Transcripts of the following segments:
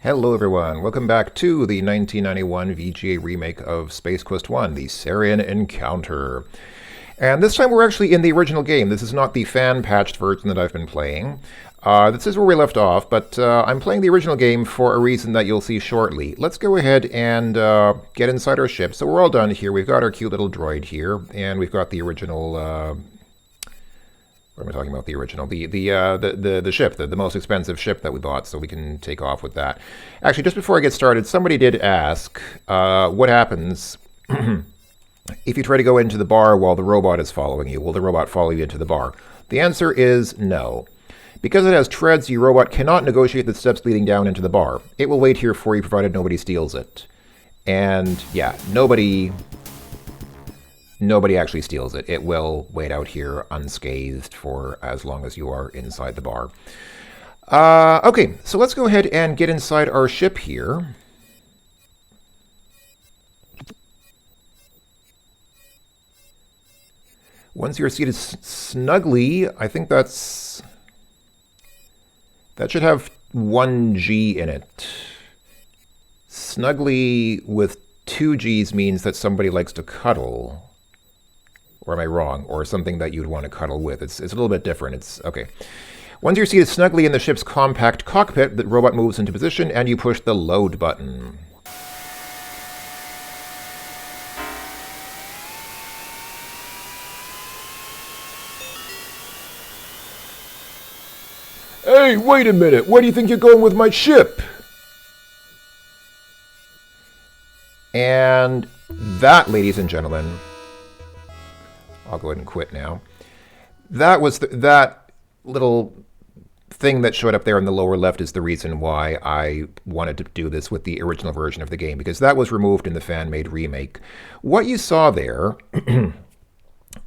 Hello everyone, welcome back to the 1991 VGA remake of Space Quest 1, the Sarian Encounter. And this time we're actually in the original game. This is not the fan-patched version that I've been playing. This is where we left off, but I'm playing the original game for a reason that you'll see shortly. Let's go ahead and get inside our ship. So we're all done here. We've got our cute little droid here, and we've got the original... what am I talking about? The original, the ship, the most expensive ship that we bought, so we can take off with that. Actually, just before I get started, somebody did ask what happens if you try to go into the bar while the robot is following you. Will the robot follow you into the bar? The answer is no. Because it has treads, your robot cannot negotiate the steps leading down into the bar. It will wait here for you, provided nobody steals it. And yeah, nobody actually steals it. It will wait out here unscathed for as long as you are inside the bar. Okay, so let's go ahead and get inside our ship here. Once you're seated snugly, I think that should have 1G in it. Snugly with 2Gs means that somebody likes to cuddle. Or am I wrong? Or something that you'd want to cuddle with. It's a little bit different. It's okay. Once you're seated snugly in the ship's compact cockpit, the robot moves into position and you push the load button. Hey, wait a minute! Where do you think you're going with my ship? And that, ladies and gentlemen... I'll go ahead and quit now. That was that little thing that showed up there in the lower left is the reason why I wanted to do this with the original version of the game, because that was removed in the fan-made remake. What you saw there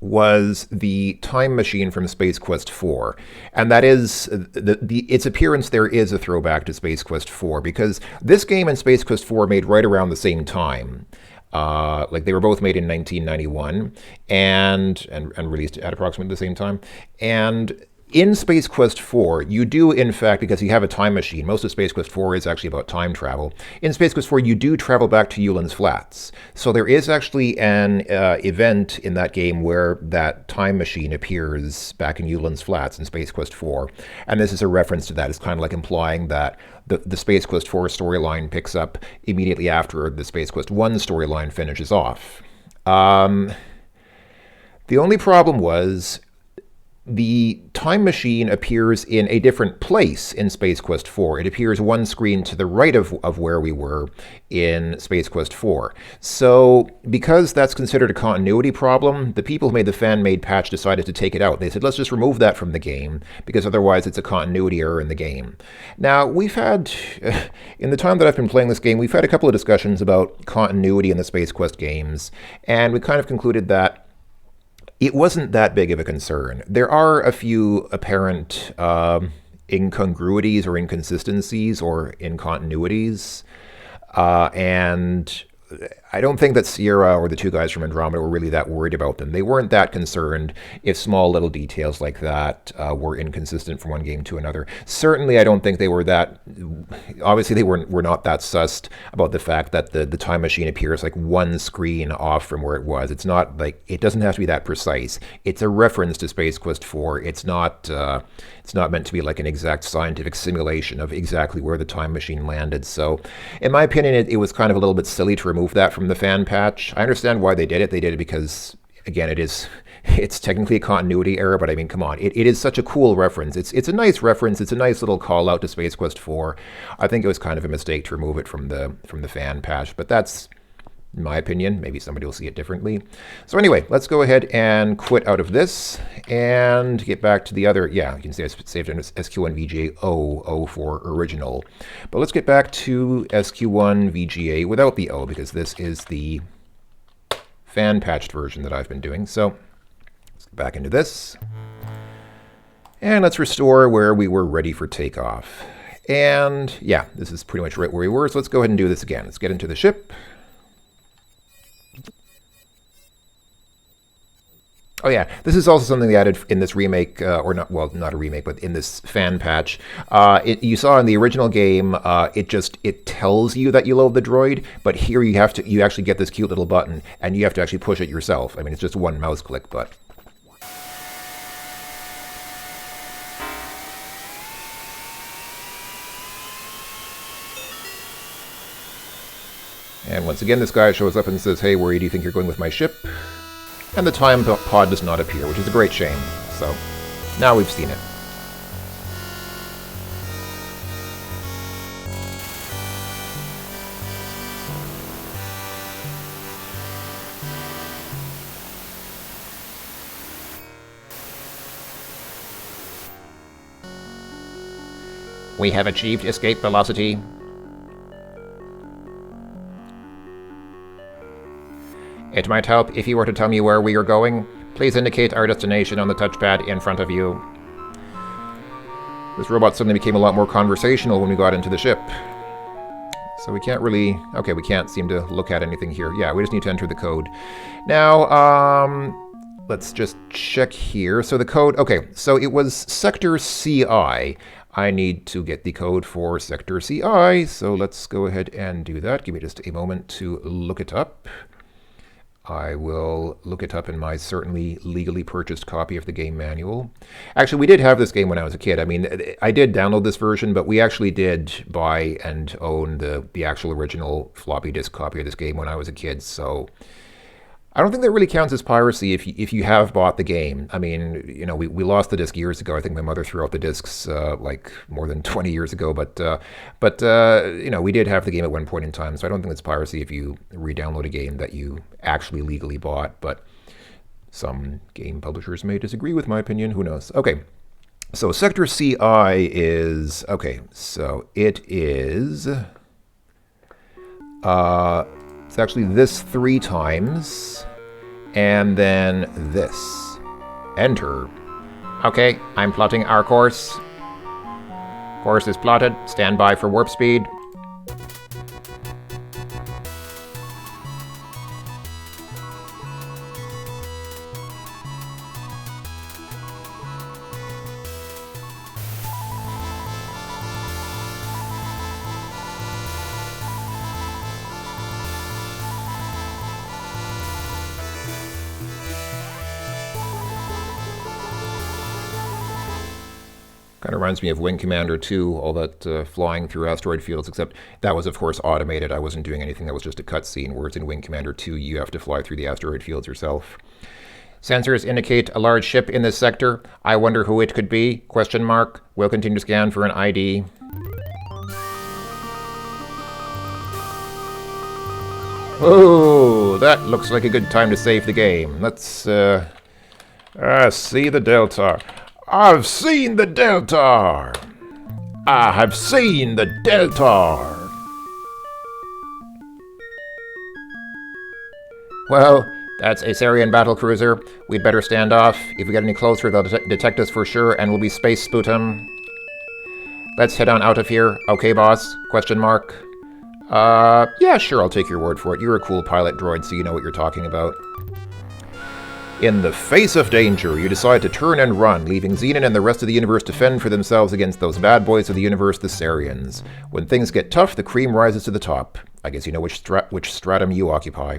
was the time machine from Space Quest 4, and that is its appearance there is a throwback to Space Quest 4, because this game and Space Quest 4 made right around the same time. Like they were both made in 1991 and released at approximately the same time. And in Space Quest 4, you do, in fact, because you have a time machine, most of Space Quest 4 is actually about time travel. In Space Quest 4, you do travel back to Yulin's Flats. So there is actually an event in that game where that time machine appears back in Yulin's Flats in Space Quest 4. And this is a reference to that. It's kind of like implying that the Space Quest 4 storyline picks up immediately after the Space Quest 1 storyline finishes off. The only problem was the time machine appears in a different place in Space Quest 4. It appears one screen to the right of where we were in Space Quest 4. So because that's considered a continuity problem, the people who made the fan-made patch decided to take it out. They said, let's just remove that from the game, because otherwise it's a continuity error in the game. Now, we've had, in the time that I've been playing this game, we've had a couple of discussions about continuity in the Space Quest games, and we kind of concluded that it wasn't that big of a concern. There are a few apparent incongruities or inconsistencies or incontinuities, and I don't think that Sierra or the two guys from Andromeda were really that worried about them. They weren't that concerned if small little details like that were inconsistent from one game to another. Certainly, I don't think they were that... Obviously, they were not that sussed about the fact that the time machine appears like one screen off from where it was. It's not like... It doesn't have to be that precise. It's a reference to Space Quest 4. It's not meant to be like an exact scientific simulation of exactly where the time machine landed. So, in my opinion, it was kind of a little bit silly to remove that from the fan patch. I understand why they did it. They did it because, again, it's technically a continuity error, but I mean, come on. It is such a cool reference. It's a nice reference. It's a nice little call out to Space Quest 4. I think it was kind of a mistake to remove it from the fan patch, but that's in my opinion. Maybe somebody will see it differently. So anyway, let's go ahead and quit out of this and get back to the other. Yeah, you can see I saved it as SQ1 VGA 0 for original. But let's get back to SQ1 VGA without the O, because this is the fan-patched version that I've been doing. So let's get back into this. And let's restore where we were ready for takeoff. And yeah, this is pretty much right where we were. So let's go ahead and do this again. Let's get into the ship. Oh yeah, this is also something they added in this remake, or not, well, not a remake, but in this fan patch. You saw in the original game, it tells you that you load the droid, but here you actually get this cute little button, and you have to actually push it yourself. I mean, it's just one mouse click, but. And once again, this guy shows up and says, "Hey, where do you think you're going with my ship?" And the time pod does not appear, which is a great shame. So, now we've seen it. We have achieved escape velocity. It might help if you were to tell me where we are going. Please indicate our destination on the touchpad in front of you. This robot suddenly became a lot more conversational when we got into the ship. So we can't really... Okay, we can't seem to look at anything here. Yeah, we just need to enter the code. Now, let's just check here. So the code... Okay, so it was Sector CI. I need to get the code for Sector CI, so let's go ahead and do that. Give me just a moment to look it up. I will look it up in my certainly legally purchased copy of the game manual. Actually, we did have this game when I was a kid. I mean, I did download this version, but we actually did buy and own the actual original floppy disk copy of this game when I was a kid, so I don't think that really counts as piracy if you have bought the game. I mean, you know, we lost the disc years ago. I think my mother threw out the discs like more than 20 years ago. But you know, we did have the game at one point in time. So I don't think it's piracy if you re-download a game that you actually legally bought. But some game publishers may disagree with my opinion. Who knows? Okay. So Sector CI is... Okay, so it is... it's actually this 3 times, and then this. Enter. Okay, I'm plotting our course. Course is plotted. Stand by for warp speed. Kind of reminds me of Wing Commander 2, all that flying through asteroid fields, except that was, of course, automated. I wasn't doing anything. That was just a cutscene, whereas in Wing Commander 2, you have to fly through the asteroid fields yourself. Sensors indicate a large ship in this sector. I wonder who it could be? Question mark. We'll continue to scan for an ID. Oh, that looks like a good time to save the game. Let's see the Deltaur. I've seen the Deltaur! I have seen the Deltaur! Well, that's a Sarian battlecruiser. We'd better stand off. If we get any closer, they'll detect us for sure, and we'll be space sputum. Let's head on out of here. Okay, boss? Question mark. Yeah, sure, I'll take your word for it. You're a cool pilot droid, so you know what you're talking about. In the face of danger, you decide to turn and run, leaving Xenon and the rest of the universe to fend for themselves against those bad boys of the universe, the Sarians. When things get tough, the cream rises to the top. I guess you know which stratum you occupy.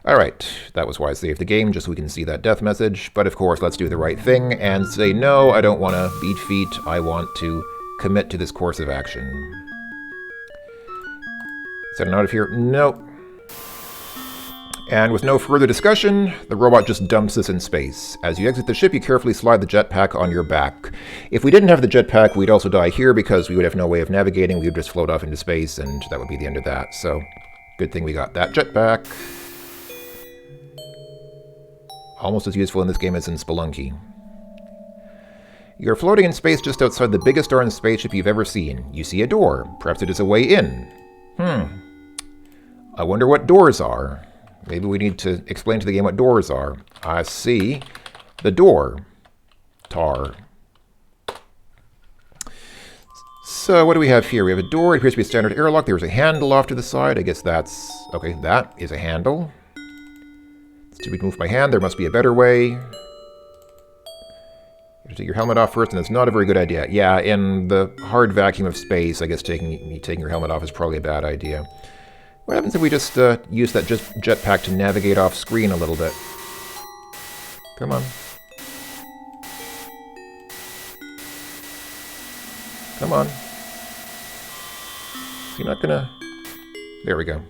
Alright, that was why I saved the game, just so we can see that death message. But of course, let's do the right thing and say, no, I don't want to beat feet. I want to commit to this course of action. Is that an out of here? Nope. And with no further discussion, the robot just dumps us in space. As you exit the ship, you carefully slide the jetpack on your back. If we didn't have the jetpack, we'd also die here because we would have no way of navigating. We would just float off into space, and that would be the end of that. So, good thing we got that jetpack. Almost as useful in this game as in Spelunky. You're floating in space just outside the biggest darn spaceship you've ever seen. You see a door. Perhaps it is a way in. I wonder what doors are. Maybe we need to explain to the game what doors are. I see the door. Tar. So what do we have here? We have a door. It appears to be a standard airlock. There's a handle off to the side. I guess that's... Okay, that is a handle. It's To remove my hand, there must be a better way. You have to take your helmet off first, and that's not a very good idea. Yeah, in the hard vacuum of space, I guess taking your helmet off is probably a bad idea. What happens if we just use that jetpack to navigate off screen a little bit? Come on. Come on. Is he not gonna... There we go.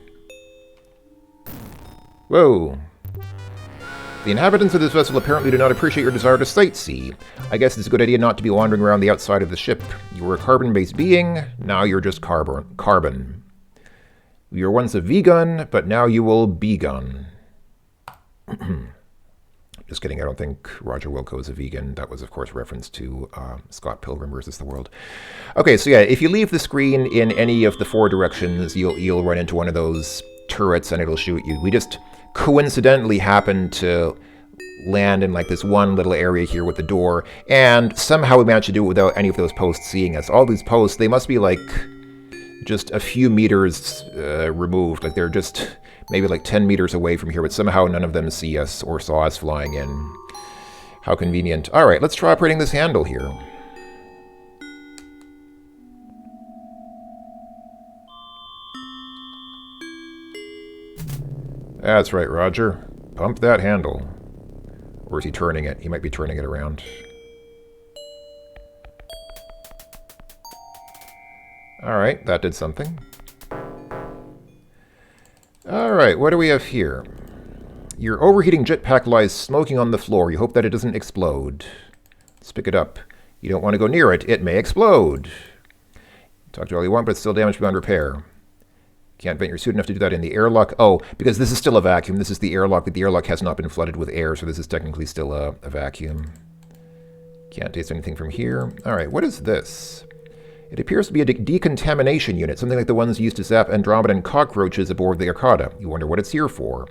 Whoa. The inhabitants of this vessel apparently do not appreciate your desire to sightsee. I guess it's a good idea not to be wandering around the outside of the ship. You were a carbon-based being, now you're just carbon. You were once a vegan, but now you will be gun. Just kidding, I don't think Roger Wilco is a vegan. That was, of course, a reference to Scott Pilgrim vs. the World. Okay, so yeah, if you leave the screen in any of the 4 directions, you'll run into one of those turrets and it'll shoot you. We just coincidentally happened to land in like this one little area here with the door, and somehow we managed to do it without any of those posts seeing us. All these posts, they must be like just a few meters removed. Like they're just maybe like 10 meters away from here, but somehow none of them see us or saw us flying in. How convenient. All right, let's try operating this handle here. That's right, Roger. Pump that handle. Or is he turning it? He might be turning it around. Alright, that did something. Alright, what do we have here? Your overheating jetpack lies smoking on the floor. You hope that it doesn't explode. Let's pick it up. You don't want to go near it. It may explode. Talk to all you want, but it's still damaged beyond repair. Can't vent your suit enough to do that in the airlock. Oh, because this is still a vacuum. This is the airlock, but the airlock has not been flooded with air, so this is technically still a vacuum. Can't taste anything from here. All right, what is this? It appears to be a decontamination unit, something like the ones used to zap Andromedan cockroaches aboard the Arcada. You wonder what it's here for.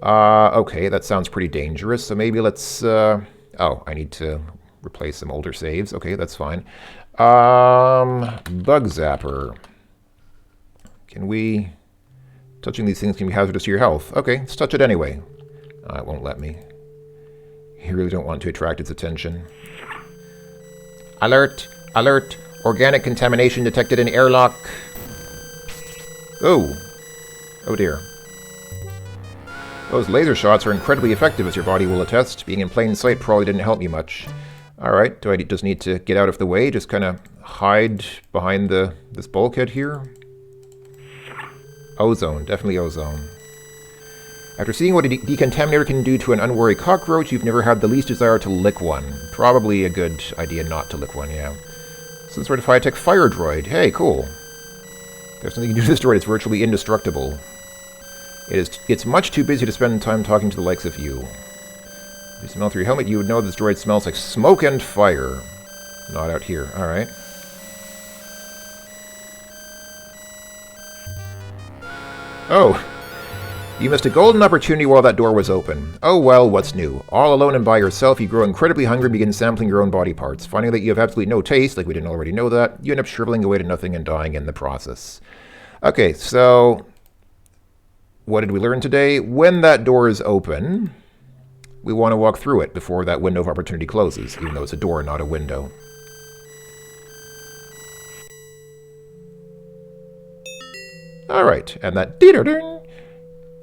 Okay, that sounds pretty dangerous, so maybe let's... oh, I need to replace some older saves. Okay, that's fine. Bug zapper. Can we... Touching these things can be hazardous to your health. Okay, let's touch it anyway. It won't let me. You really don't want to attract its attention. Alert! Alert! Organic contamination detected in airlock. Oh. Oh dear. Those laser shots are incredibly effective, as your body will attest. Being in plain sight probably didn't help me much. Alright, do I just need to get out of the way? Just kind of hide behind this bulkhead here? Ozone, definitely ozone. After seeing what a decontaminator can do to an unwary cockroach, you've never had the least desire to lick one. Probably a good idea not to lick one, yeah. Some sort of high-tech fire droid. Hey, cool. There's something you can do to this droid, it's virtually indestructible. It's much too busy to spend time talking to the likes of you. If you smell through your helmet, you would know this droid smells like smoke and fire. Not out here, alright. Oh, you missed a golden opportunity while that door was open. Oh well, what's new? All alone and by yourself, you grow incredibly hungry and begin sampling your own body parts. Finding that you have absolutely no taste, like we didn't already know that, you end up shriveling away to nothing and dying in the process. Okay, so what did we learn today? When that door is open, we want to walk through it before that window of opportunity closes, even though it's a door, not a window. Alright, and that dee-da-ding.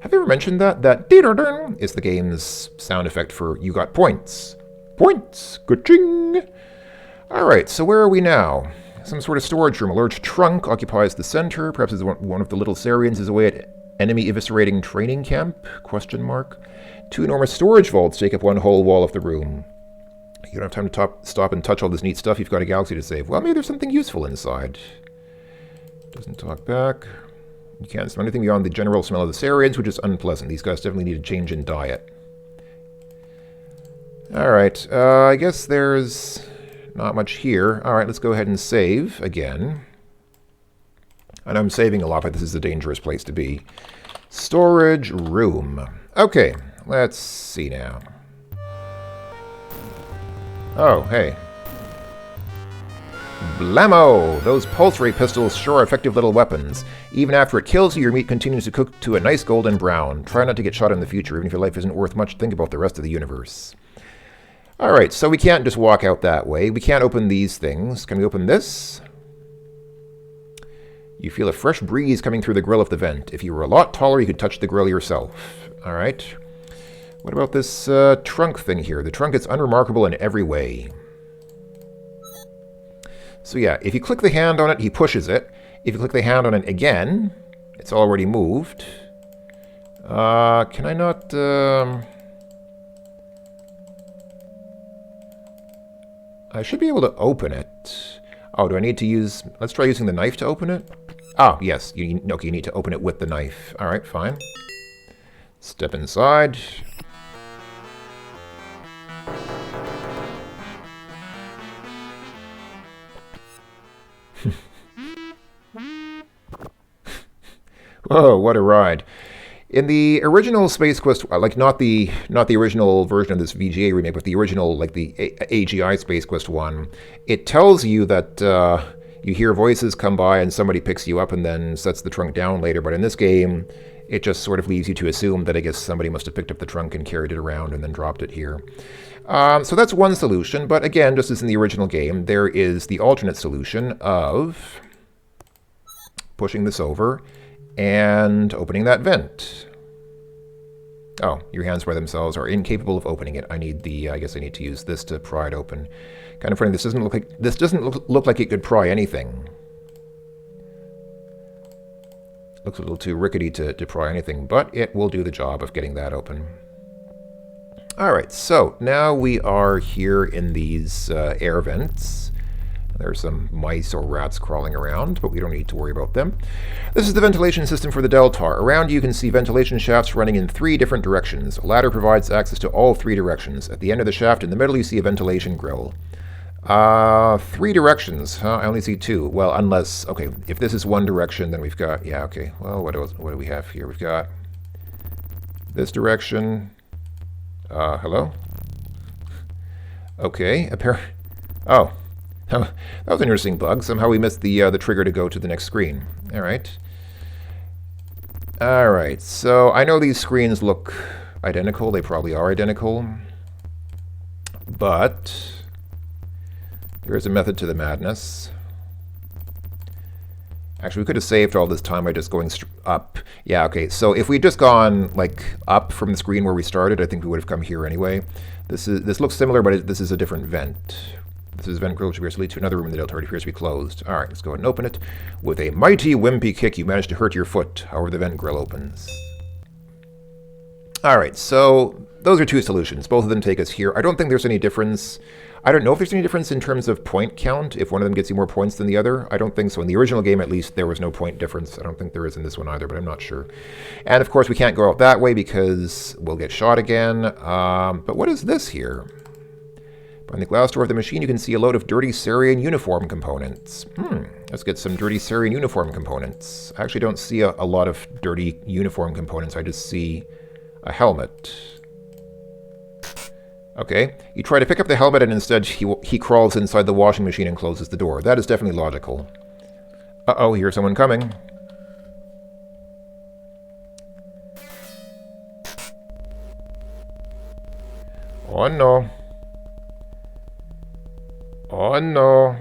Have you ever mentioned that? That dee-da-ding is the game's sound effect for you got points. Points! Ka-ching! Alright, so where are we now? Some sort of storage room. A large trunk occupies the center. Perhaps it's one of the little Sarians is away at enemy eviscerating training camp? Question mark. 2 enormous storage vaults take up one whole wall of the room. You don't have time to stop and touch all this neat stuff. You've got a galaxy to save. Well, maybe there's something useful inside. Doesn't talk back. You can't smell anything beyond the general smell of the Sarians, which is unpleasant. These guys definitely need a change in diet. Alright, I guess there's not much here. Alright, let's go ahead and save again. And I'm saving a lot, but this is a dangerous place to be. Storage room. Okay, let's see now. Oh, hey. Blammo! Those pulse ray pistols sure are effective little weapons. Even after it kills you, your meat continues to cook to a nice golden brown. Try not to get shot in the future. Even if your life isn't worth much, think about the rest of the universe. Alright, so we can't just walk out that way. We can't open these things. Can we open this? You feel a fresh breeze coming through the grill of the vent. If you were a lot taller, you could touch the grill yourself. Alright. What about this trunk thing here? The trunk is unremarkable in every way. So yeah, if you click the hand on it, he pushes it. If you click the hand on it again, it's already moved. Can I not... I should be able to open it. Oh, do I need to use... Let's try using the knife to open it. Oh, yes. Okay, you need to open it with the knife. Alright, fine. Step inside. Whoa, what a ride. In the original Space Quest, like not the original version of this VGA remake, but the original, like the AGI Space Quest 1, it tells you that you hear voices come by and somebody picks you up and then sets the trunk down later. But in this game, it just sort of leaves you to assume that I guess somebody must have picked up the trunk and carried it around and then dropped it here. So that's one solution, but again, just as in the original game, there is the alternate solution of pushing this over and opening that vent. Oh, your hands by themselves are incapable of opening it. I need the, I guess I need to use this to pry it open. Kind of funny, this doesn't look like it could pry anything. Looks a little too rickety to pry anything, but it will do the job of getting that open. Alright, so now we are here in these air vents. There's some mice or rats crawling around, but we don't need to worry about them. This is the ventilation system for the Deltaur. Around you can see ventilation shafts running in 3 different directions. A ladder provides access to all 3 directions. At the end of the shaft in the middle you see a ventilation grill. 3 directions, huh? I only see 2. Well, unless, okay, if this is one direction, then we've got, yeah, okay. Well, what do we have here? We've got this direction. Hello? Okay, oh. That was an interesting bug. Somehow we missed the trigger to go to the next screen. Alright. Alright, so I know these screens look identical. They probably are identical. But there is a method to the madness. Actually, we could have saved all this time by just going up. Yeah, okay, so if we'd just gone, like, up from the screen where we started, I think we would have come here anyway. This looks similar, but this is a different vent. This is a vent grill which appears to lead to another room in the Deltaur. It appears to be closed. Alright, let's go ahead and open it. With a mighty wimpy kick, you manage to hurt your foot. However, the vent grill opens. Alright, so those are 2 solutions. Both of them take us here. I don't think there's any difference. I don't know if there's any difference in terms of point count, if one of them gets you more points than the other. I don't think so. In the original game, at least, there was no point difference. I don't think there is in this one either, but I'm not sure. And, of course, we can't go out that way because we'll get shot again. But what is this here? Behind the glass door of the machine, you can see a load of dirty Sarian uniform components. Let's get some dirty Sarian uniform components. I actually don't see a lot of dirty uniform components. I just see a helmet. Okay, you try to pick up the helmet and instead he crawls inside the washing machine and closes the door. That is definitely logical. Uh-oh, here's someone coming. Oh no. Oh no.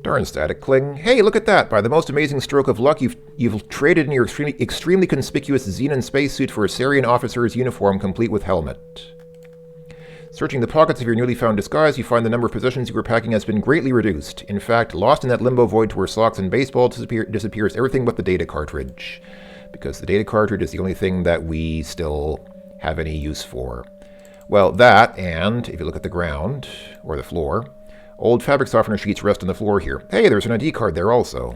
Darn static cling. Hey, look at that! By the most amazing stroke of luck, you've traded in your extremely conspicuous Xenon spacesuit for a Sarian officer's uniform complete with helmet. Searching the pockets of your newly found disguise, you find the number of possessions you were packing has been greatly reduced. In fact, lost in that limbo void to where socks and baseball disappears everything but the data cartridge. Because the data cartridge is the only thing that we still have any use for. Well, that, and if you look at the ground, or the floor, old fabric softener sheets rest on the floor here. Hey, there's an ID card there also.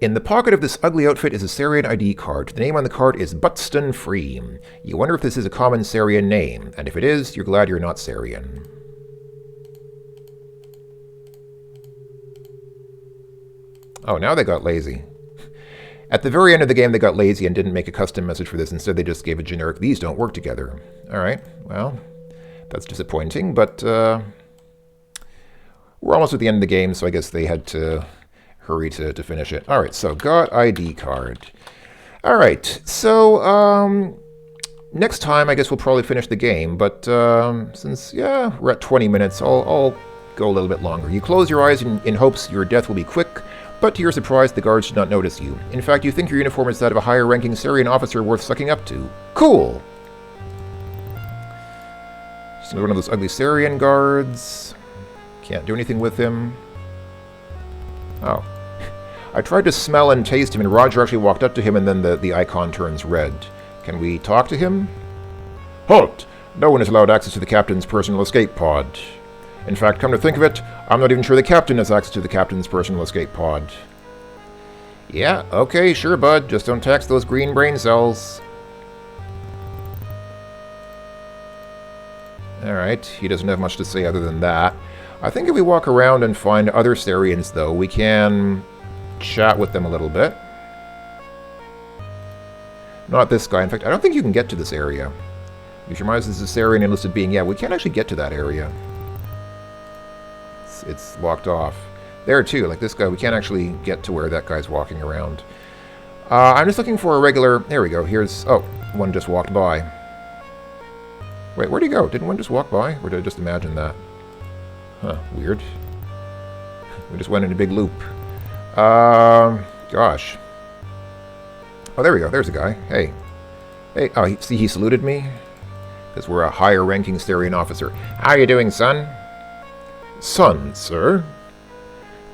In the pocket of this ugly outfit is a Sarian ID card. The name on the card is Butston Free. You wonder if this is a common Sarian name, and if it is, you're glad you're not Sarian. Oh, now they got lazy. At the very end of the game, they got lazy and didn't make a custom message for this. Instead, they just gave a generic, these don't work together. Alright, well, that's disappointing, but we're almost at the end of the game, so I guess they had to hurry to finish it. Alright, so got ID card. Alright, so next time I guess we'll probably finish the game, but since, yeah, we're at 20 minutes, I'll go a little bit longer. You close your eyes in hopes your death will be quick, but to your surprise, the guards did not notice you. In fact, you think your uniform is that of a higher-ranking Sarian officer worth sucking up to. Cool! Just another one of those ugly Sarian guards. Can't do anything with him. Oh. I tried to smell and taste him, and Roger actually walked up to him, and then the icon turns red. Can we talk to him? Halt! No one is allowed access to the captain's personal escape pod. In fact, come to think of it, I'm not even sure the captain has access to the captain's personal escape pod. Yeah, okay, sure, bud. Just don't tax those green brain cells. Alright, he doesn't have much to say other than that. I think if we walk around and find other Sarians, though, we can chat with them a little bit. Not this guy. In fact, I don't think you can get to this area. You surmise this is a Sarian enlisted being. Yeah, we can't actually get to that area. It's locked off. There, too. Like this guy, we can't actually get to where that guy's walking around. I'm just looking for a regular... There we go. Here's... Oh, one just walked by. Wait, where'd he go? Didn't one just walk by? Or did I just imagine that? Huh, weird. We just went in a big loop. Gosh. Oh, there we go. There's a guy. Hey. Hey, oh, see, he saluted me? Because we're a higher-ranking Sarian officer. How are you doing, son? Son, sir?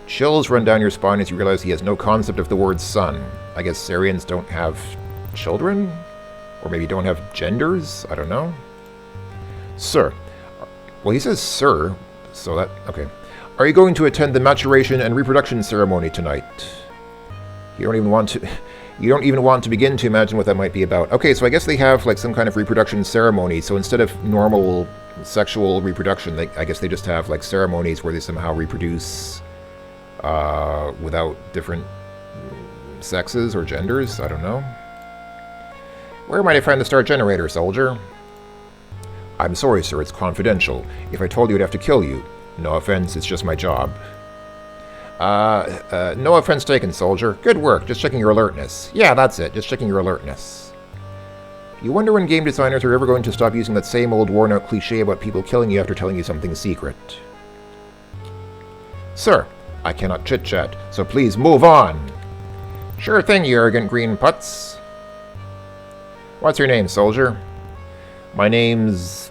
Chills run down your spine as you realize he has no concept of the word son. I guess Sarians don't have children? Or maybe don't have genders? I don't know. Sir. Well, he says sir, so that... Okay. Are you going to attend the maturation and reproduction ceremony tonight? You don't even want to... You don't even want to begin to imagine what that might be about. Okay, so I guess they have like some kind of reproduction ceremony. So instead of normal sexual reproduction, I guess they just have like ceremonies where they somehow reproduce without different sexes or genders. I don't know. Where might I find the star generator, soldier? I'm sorry, sir, it's confidential. If I told you, I'd have to kill you. No offense, it's just my job. No offense taken, soldier. Good work, just checking your alertness. Yeah, that's it, just checking your alertness. You wonder when game designers are ever going to stop using that same old worn-out cliche about people killing you after telling you something secret. Sir, I cannot chit-chat, so please move on. Sure thing, you arrogant green putz. What's your name, soldier? My name's...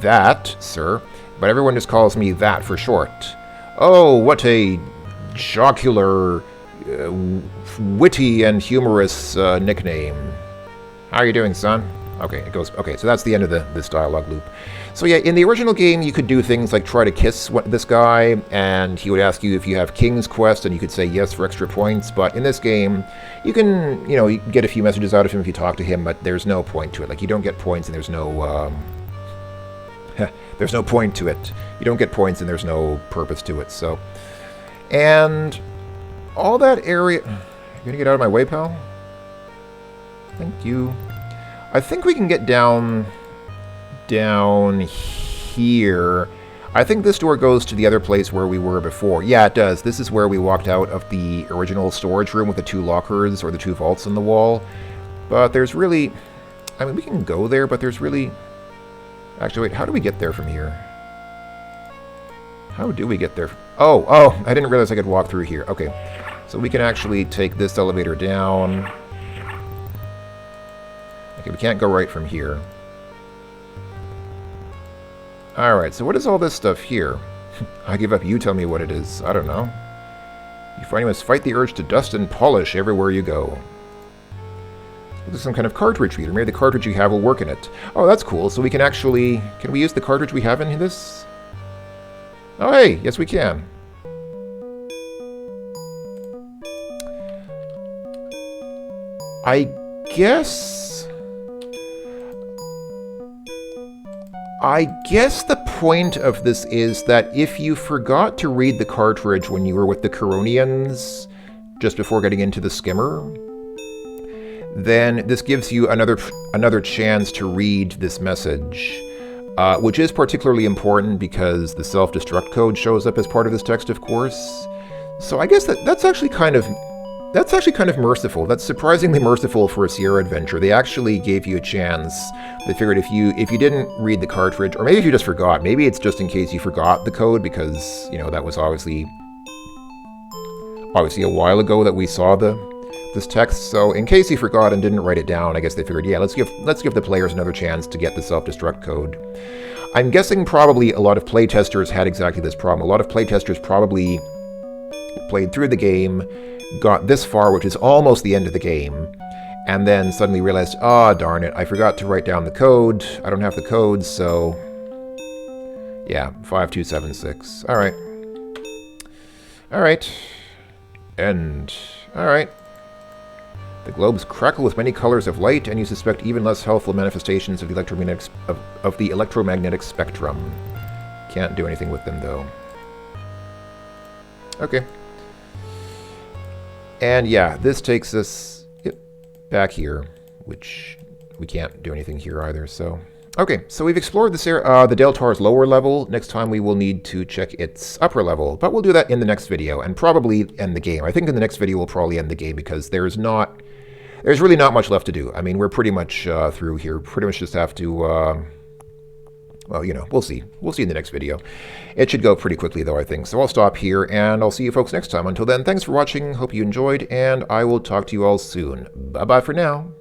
That, sir, but everyone just calls me That for short. Oh, what a jocular, witty and humorous nickname. How are you doing, son? Okay, it goes... Okay, so that's the end of this dialogue loop. So yeah, in the original game, you could do things like try to kiss this guy, and he would ask you if you have King's Quest, and you could say yes for extra points. But in this game, you can, you get a few messages out of him if you talk to him, but there's no point to it. Like, you don't get points, and there's no... there's no point to it. You don't get points, and there's no purpose to it, so... And... all that area... You gonna get out of my way, pal? Thank you. I think we can get down here. I think this door goes to the other place where we were before. Yeah, it does. This is where we walked out of the original storage room with the 2 lockers, or the 2 vaults in the wall. But there's really... I mean, we can go there, but there's really... Actually, wait, how do we get there from here? How do we get there? Oh, I didn't realize I could walk through here. Okay, so we can actually take this elevator down. Okay, we can't go right from here. Alright, so what is all this stuff here? I give up, you tell me what it is. I don't know. You find you must fight the urge to dust and polish everywhere you go. This is some kind of cartridge reader. Maybe the cartridge you have will work in it. Oh, that's cool. So we can actually... Can we use the cartridge we have in this? Oh, hey! Yes, we can. I guess... the point of this is that if you forgot to read the cartridge when you were with the Coronians, just before getting into the skimmer, then this gives you another chance to read this message, which is particularly important because the self-destruct code shows up as part of this text, of course. So I guess that's actually kind of merciful. That's surprisingly merciful for a Sierra adventure. They actually gave you a chance. They figured if you didn't read the cartridge, or maybe if you just forgot, maybe it's just in case you forgot the code because, you know, that was obviously a while ago that we saw this text. So in case you forgot and didn't write it down, I guess they figured, yeah, let's give the players another chance to get the self-destruct code. I'm guessing probably a lot of playtesters had exactly this problem. A lot of playtesters probably played through the game, got this far, which is almost the end of the game, and then suddenly realized, ah, darn it, I forgot to write down the code. I don't have the code, so... yeah, 5276. Alright. Alright. End. Alright. The globes crackle with many colors of light, and you suspect even less helpful manifestations of the electromagnetic spectrum. Can't do anything with them, though. Okay. And yeah, this takes us back here, which we can't do anything here either, so... okay, so we've explored this area, the Deltaur's lower level. Next time we will need to check its upper level, but we'll do that in the next video, and probably end the game. I think in the next video we'll probably end the game, because there's really not much left to do. I mean, we're pretty much through here. Pretty much just have to... well, you know, we'll see. We'll see in the next video. It should go pretty quickly, though, I think. So I'll stop here, and I'll see you folks next time. Until then, thanks for watching. Hope you enjoyed, and I will talk to you all soon. Bye-bye for now.